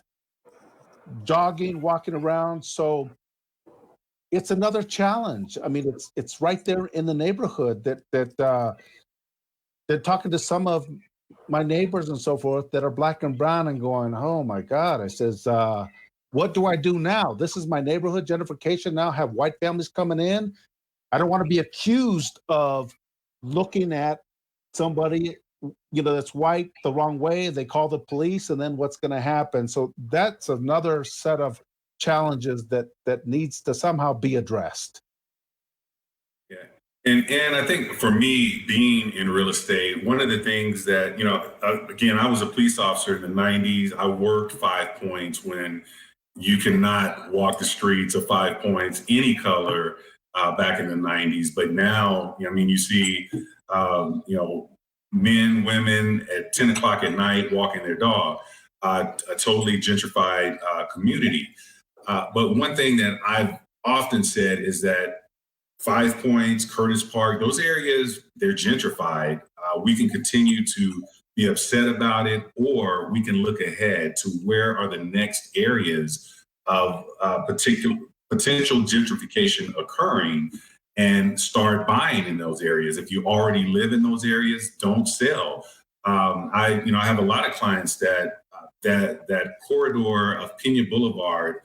Speaker 3: jogging, walking around. So it's another challenge. I mean, it's right there in the neighborhood that they're talking to some of my neighbors and so forth that are Black and brown and going, oh my God, I says, what do I do now? This is my neighborhood, gentrification now, have white families coming in. I don't want to be accused of looking at somebody, that's white the wrong way. They call the police, and then what's going to happen? So that's another set of challenges that needs to somehow be addressed.
Speaker 4: Yeah. And I think for me, being in real estate, one of the things that, again, I was a police officer in the 90s. I worked 5 Points when you cannot walk the streets of 5 Points, any color, back in the 90s. But now, you see, men, women at 10 o'clock at night walking their dog, a totally gentrified community. But one thing that I've often said is that 5 Points, Curtis Park, those areas, they're gentrified. We can continue to be upset about it, or we can look ahead to where are the next areas of potential gentrification occurring, and start buying in those areas. If you already live in those areas, don't sell. I have a lot of clients that corridor of Pena Boulevard,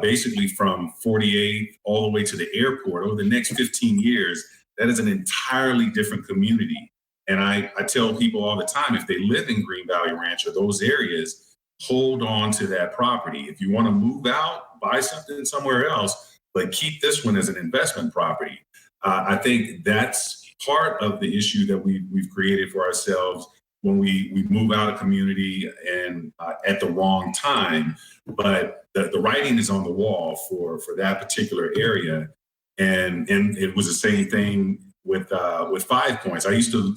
Speaker 4: basically from 48th all the way to the airport, over the next 15 years, that is an entirely different community. And I tell people all the time, if they live in Green Valley Ranch or those areas, hold on to that property. If you want to move out, buy something somewhere else, but keep this one as an investment property. I think that's part of the issue that we've created for ourselves when we move out of community and at the wrong time. But the writing is on the wall for that particular area. And it was the same thing with 5 Points. I used to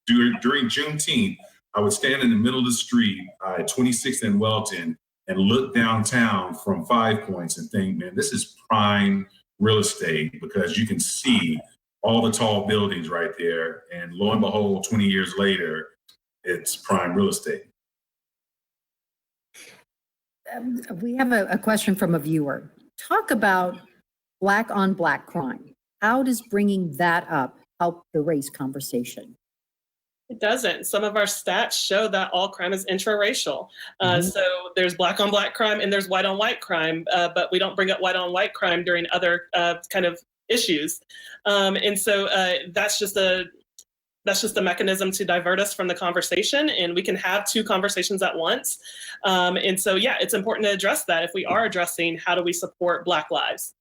Speaker 4: during Juneteenth, I would stand in the middle of the street at 26th and Welton and look downtown from 5 Points and think, man, this is prime real estate, because you can see all the tall buildings right there. And lo and behold, 20 years later, its prime real estate.
Speaker 1: We have a question from a viewer. Talk about black on black crime. How does bringing that up help the race conversation?
Speaker 2: It doesn't. Some of our stats show that all crime is intraracial. So there's black on black crime and there's white on white crime, but we don't bring up white on white crime during other kind of issues. And so that's just a mechanism to divert us from the conversation, and we can have two conversations at once. And so, yeah, it's important to address that. If we are addressing how do we support Black lives?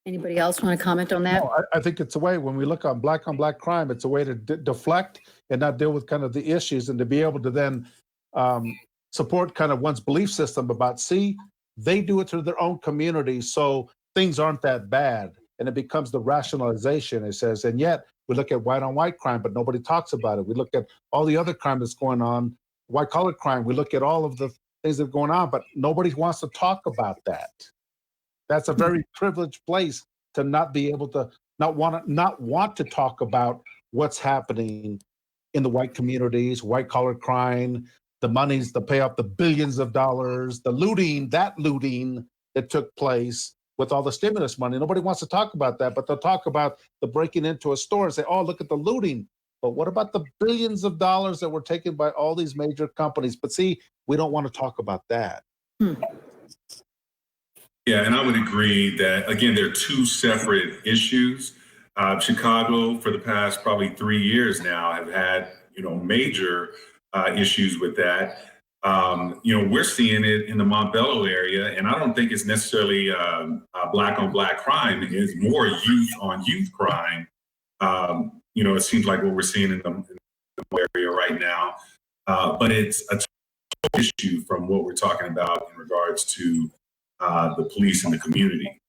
Speaker 1: Anybody else want to comment on that?
Speaker 3: No, I think it's a way, when we look on black crime, it's a way to deflect and not deal with kind of the issues, and to be able to then support kind of one's belief system about, see, they do it to their own community, so things aren't that bad. And it becomes the rationalization, it says, and yet we look at white on white crime, but nobody talks about it. We look at all the other crime that's going on, white collar crime. We look at all of the things that are going on, but nobody wants to talk about that. That's a very privileged place to not be able to, not want to talk about what's happening in the white communities, white collar crime, the monies to pay off the billions of dollars, the looting that took place with all the stimulus money. Nobody wants to talk about that, but they'll talk about the breaking into a store and say, oh, look at the looting. But what about the billions of dollars that were taken by all these major companies? But see, we don't want to talk about that.
Speaker 4: Yeah, and I would agree that, again, there are two separate issues. Chicago, for the past probably 3 years now, have had, major issues with that. We're seeing it in the Montbello area, and I don't think it's necessarily black on black crime. It's more youth on youth crime. It seems like what we're seeing in the area right now, but it's a total issue from what we're talking about in regards to the police and the community.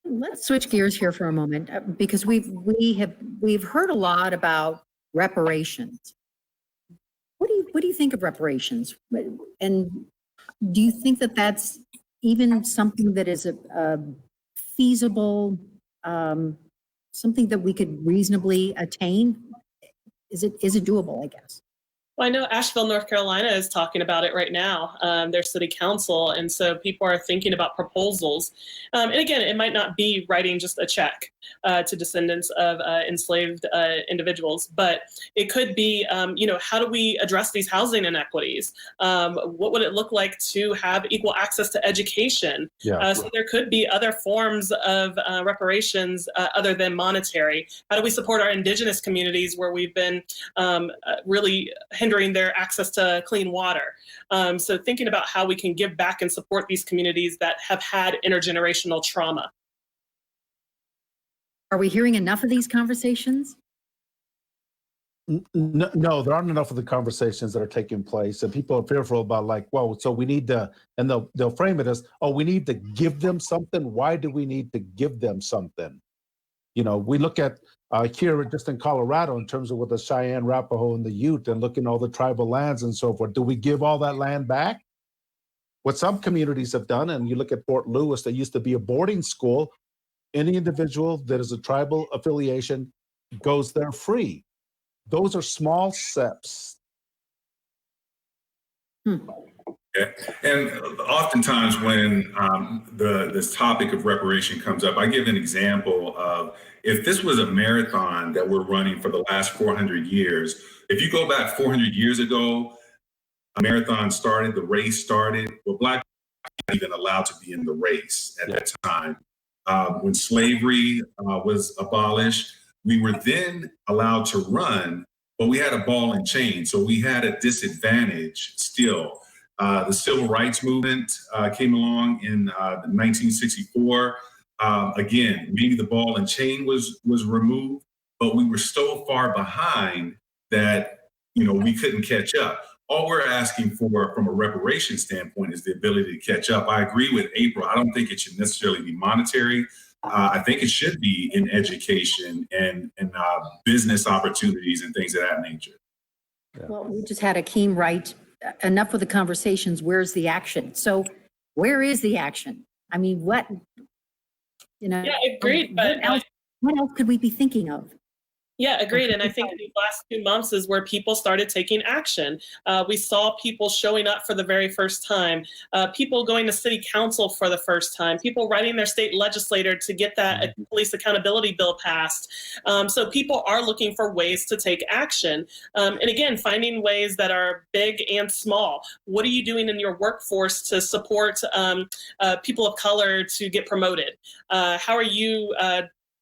Speaker 1: Let's switch gears here for a moment, because we've heard a lot about reparations. What do you think of reparations? And do you think that that's even something that is a feasible, something that we could reasonably attain? Is it doable, I guess?
Speaker 2: Well, I know Asheville, North Carolina is talking about it right now, their city council. And so people are thinking about proposals. And again, it might not be writing just a check to descendants of enslaved individuals, but it could be, how do we address these housing inequities? What would it look like to have equal access to education?
Speaker 3: Yeah.
Speaker 2: So there could be other forms of reparations other than monetary. How do we support our indigenous communities where we've been really hindering their access to clean water? So thinking about how we can give back and support these communities that have had intergenerational trauma.
Speaker 1: Are we hearing enough of these conversations?
Speaker 3: No, there aren't enough of the conversations that are taking place, and people are fearful about, like, well, so we need to, and they'll frame it as, oh, we need to give them something. Why do we need to give them something? We look at here just in Colorado in terms of with the Cheyenne, Arapaho, and the Ute, and looking at all the tribal lands and so forth. Do we give all that land back? What some communities have done, and you look at Fort Lewis, that used to be a boarding school, any individual that is a tribal affiliation goes there free. Those are small steps.
Speaker 4: Yeah. And oftentimes when this topic of reparation comes up, I give an example of, if this was a marathon that we're running for the last 400 years, if you go back 400 years ago, a marathon started, the race started, well, Black people weren't even allowed to be in the race at that time. When slavery was abolished, we were then allowed to run, but we had a ball and chain. So we had a disadvantage still. The civil rights movement came along in 1964. Again, maybe the ball and chain was removed, but we were so far behind that, we couldn't catch up. All we're asking for from a reparation standpoint is the ability to catch up. I agree with April. I don't think it should necessarily be monetary. I think it should be in education and business opportunities and things of that nature.
Speaker 3: Yeah.
Speaker 1: Well, we just had Akeem write, enough with the conversations, where's the action? So where is the action? I mean, what,
Speaker 2: Yeah, agreed. But
Speaker 1: what else could we be thinking of?
Speaker 2: Yeah, agreed. And I think these last 2 months is where people started taking action. We saw people showing up for the very first time, people going to city council for the first time, people writing their state legislator to get that police accountability bill passed. So people are looking for ways to take action. And again, finding ways that are big and small. What are you doing in your workforce to support people of color to get promoted? How are you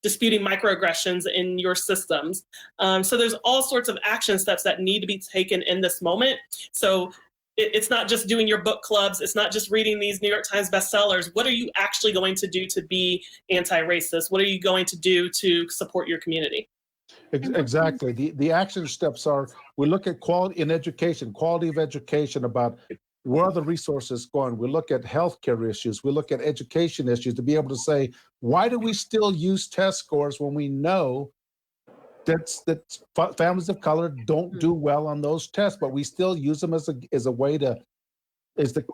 Speaker 2: disputing microaggressions in your systems? So there's all sorts of action steps that need to be taken in this moment. So it's not just doing your book clubs. It's not just reading these New York Times bestsellers. What are you actually going to do to be anti-racist? What are you going to do to support your community?
Speaker 3: Exactly. The action steps are, we look at quality in education, quality of education, about where are the resources going. We look at healthcare issues. We look at education issues to be able to say, why do we still use test scores when we know that families of color don't do well on those tests, but we still use them as a way to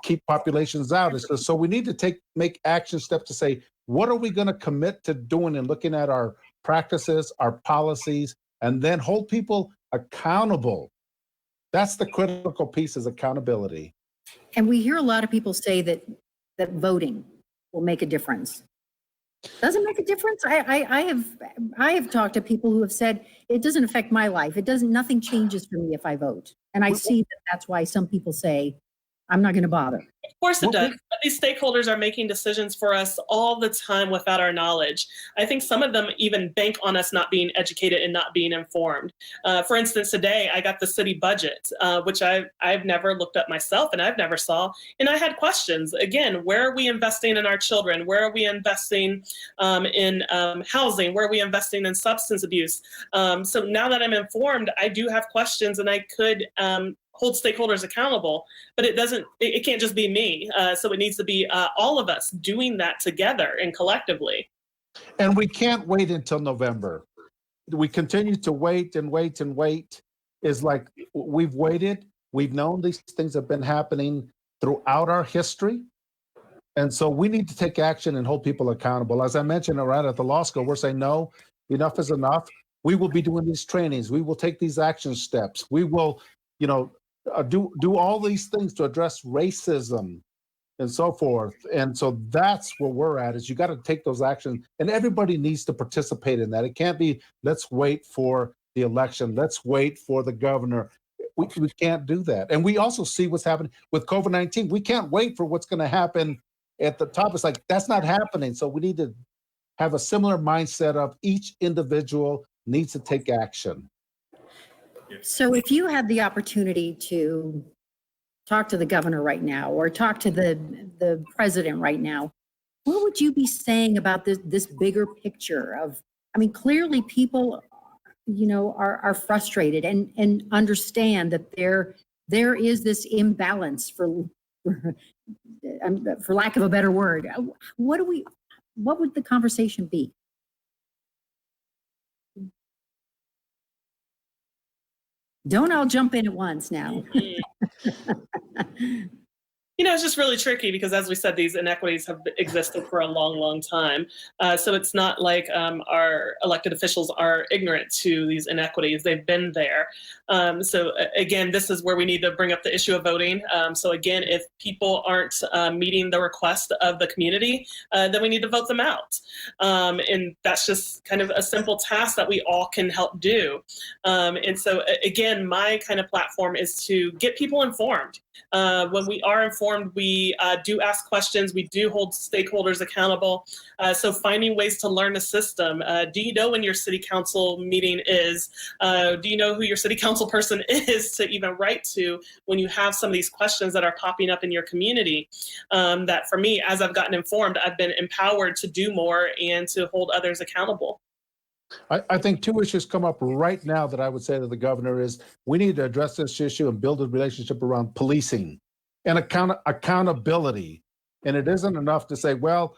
Speaker 3: keep populations out. So we need to make action steps to say, what are we going to commit to doing, and looking at our practices, our policies, and then hold people accountable. That's the critical piece, is accountability.
Speaker 1: And we hear a lot of people say that voting will make a difference. Does it make a difference? I have talked to people who have said it doesn't affect my life. Nothing changes for me if I vote. And I see that's why some people say, I'm not going to bother.
Speaker 2: Of course it does. But these stakeholders are making decisions for us all the time without our knowledge. I think some of them even bank on us not being educated and not being informed. For instance, today I got the city budget, which I've never looked up myself and I've never saw. And I had questions. Again, where are we investing in our children? Where are we investing in housing? Where are we investing in substance abuse? So now that I'm informed, I do have questions, and I could hold stakeholders accountable, but it can't just be me. So it needs to be all of us doing that together and collectively.
Speaker 3: And we can't wait until November. We continue to wait and wait and wait. Is like, we've waited. We've known these things have been happening throughout our history. And so we need to take action and hold people accountable. As I mentioned, right at the law school, we're saying, no, enough is enough. We will be doing these trainings. We will take these action steps. We will, do all these things to address racism and so forth. And so that's where we're at, is you got to take those actions, and everybody needs to participate in that. It can't be, let's wait for the election. Let's wait for the governor. We can't do that. And we also see what's happening with COVID-19. We can't wait for what's going to happen at the top. It's like, that's not happening. So we need to have a similar mindset of each individual needs to take action.
Speaker 1: So if you had the opportunity to talk to the governor right now, or talk to the president right now, what would you be saying about this bigger picture of, clearly people, are frustrated and understand that there is this imbalance, for lack of a better word. What would the conversation be? Don't all jump in at once now.
Speaker 2: It's just really tricky because, as we said, these inequities have existed for a long, long time. So it's not like our elected officials are ignorant to these inequities. They've been there. So again, this is where we need to bring up the issue of voting. So again, if people aren't meeting the request of the community, then we need to vote them out. And that's just kind of a simple task that we all can help do. And so again, my kind of platform is to get people informed. When we are informed, we do ask questions. We do hold stakeholders accountable. So finding ways to learn the system. Do you know when your city council meeting is? Do you know who your city council person is to even write to when you have some of these questions that are popping up in your community? That for me, as I've gotten informed, I've been empowered to do more and to hold others accountable.
Speaker 3: I think two issues come up right now that I would say to the governor is, we need to address this issue and build a relationship around policing and accountability. And it isn't enough to say, well,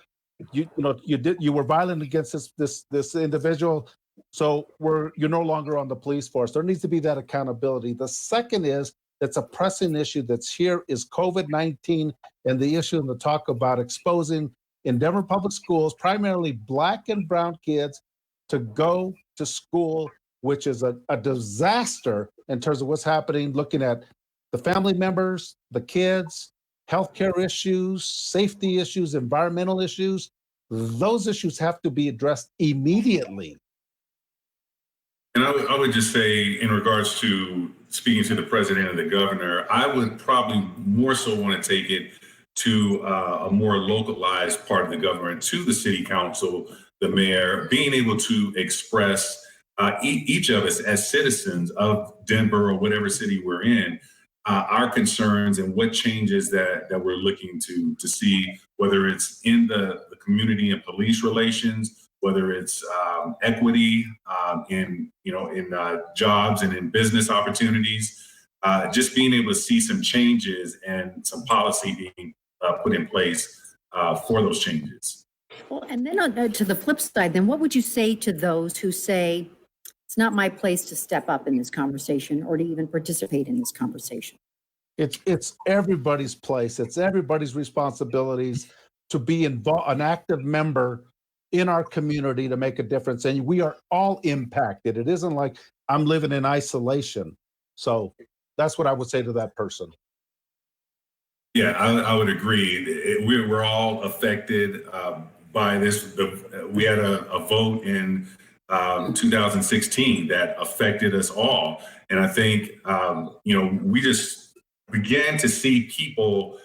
Speaker 3: you were violent against this individual, so you're no longer on the police force. There needs to be that accountability. The second is, that's a pressing issue that's here, is COVID-19 and the issue and the talk about exposing in Denver public schools, primarily Black and brown kids, to go to school which is a disaster in terms of what's happening, looking at the family members, the kids, healthcare issues, safety issues, environmental issues. Those issues have to be addressed immediately.
Speaker 4: And I would just say, in regards to speaking to the president and the governor, I would probably more so want to take it to a more localized part of the government, to the city council, the mayor, being able to express each of us as citizens of Denver or whatever city we're in, our concerns and what changes that we're looking to see, whether it's in the community and police relations, whether it's equity in jobs and in business opportunities, just being able to see some changes and some policy being put in place for those changes.
Speaker 1: Well, and then to the flip side, then what would you say to those who say, it's not my place to step up in this conversation or to even participate in this conversation?
Speaker 3: It's everybody's place. It's everybody's responsibilities to be involved, an active member in our community to make a difference. And we are all impacted. It isn't like I'm living in isolation. So that's what I would say to that person.
Speaker 4: Yeah, I would agree. We're all affected by this. We had a vote in 2016 that affected us all. And I think, we just began to see people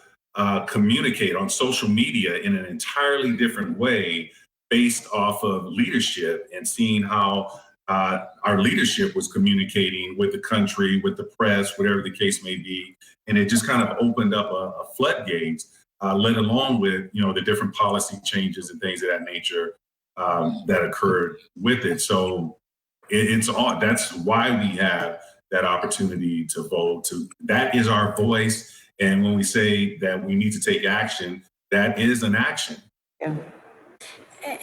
Speaker 4: communicate on social media in an entirely different way based off of leadership, and seeing how our leadership was communicating with the country, with the press, whatever the case may be. And it just kind of opened up a floodgates, let alone with, the different policy changes and things of that nature that occurred with it. So it's all, that's why we have that opportunity to vote. That is our voice. And when we say that we need to take action, that is an action.
Speaker 1: Yeah.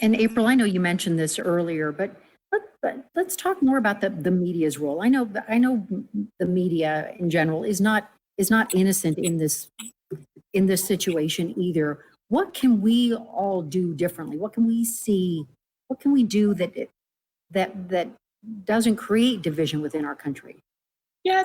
Speaker 1: And April, I know you mentioned this earlier, but let's talk more about the media's role. I know the media in general is not innocent in this situation either. What can we all do differently? What can we see? What can we do that doesn't create division within our country?
Speaker 2: Yeah,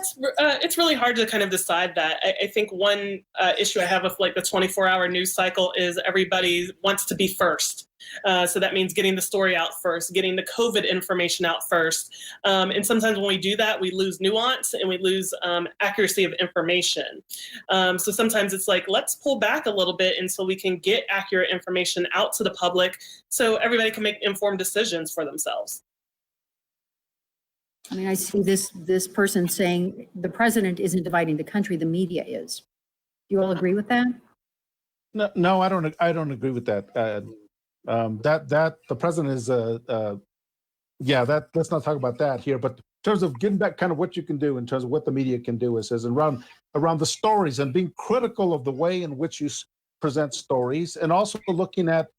Speaker 2: it's really hard to kind of decide that. I think one issue I have with like the 24-hour news cycle is everybody wants to be first. So that means getting the story out first, getting the COVID information out first. And sometimes when we do that, we lose nuance and we lose accuracy of information. So sometimes it's like, let's pull back a little bit until we can get accurate information out to the public so everybody can make informed decisions for themselves.
Speaker 1: I mean, I see this person saying the president isn't dividing the country, the media is. Do you all agree with that?
Speaker 3: No, I don't agree with that. That the president is let's not talk about that here. But in terms of getting back, kind of what you can do in terms of what the media can do is around the stories and being critical of the way in which you present stories, and also looking at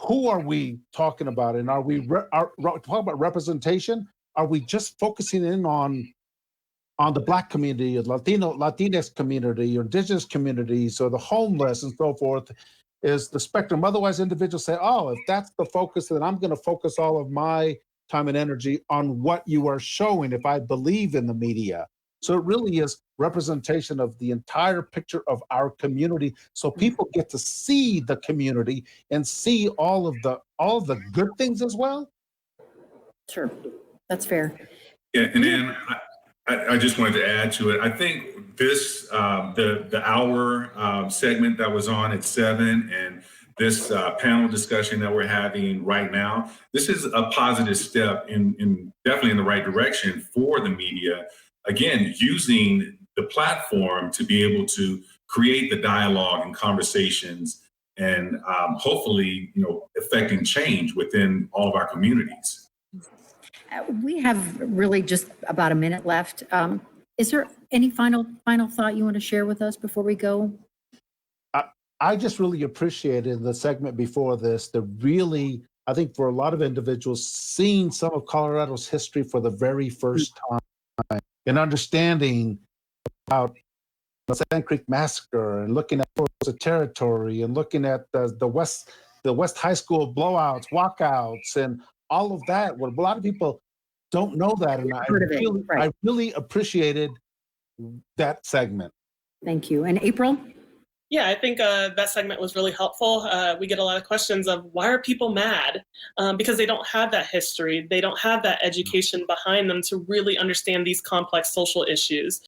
Speaker 3: who are we talking about, and are we talking about representation? Are we just focusing in on the Black community, Latinx community, or indigenous communities, or the homeless and so forth? Is the spectrum. Otherwise, individuals say, oh, if that's the focus, then I'm going to focus all of my time and energy on what you are showing if I believe in the media. So it really is representation of the entire picture of our community, so people get to see the community and see all of the good things as well.
Speaker 1: Sure. That's fair.
Speaker 4: Yeah, and then I just wanted to add to it. I think this the hour segment that was on at 7, and this panel discussion that we're having right now, this is a positive step in definitely in the right direction for the media. Again, using the platform to be able to create the dialogue and conversations, and hopefully, affecting change within all of our communities.
Speaker 1: We have really just about a minute left. Is there any final thought you want to share with us before we go?
Speaker 3: I just really appreciated the segment before this, I think for a lot of individuals, seeing some of Colorado's history for the very first time and understanding about the Sand Creek Massacre, and looking at the territory, and looking at the West High School blowouts, walkouts, and all of that, where a lot of people don't know that. And
Speaker 1: Heard of it, right.
Speaker 3: I really appreciated that segment.
Speaker 1: Thank you. And April?
Speaker 2: Yeah, I think that segment was really helpful. We get a lot of questions of why are people mad? Because they don't have that history. They don't have that education behind them to really understand these complex social issues.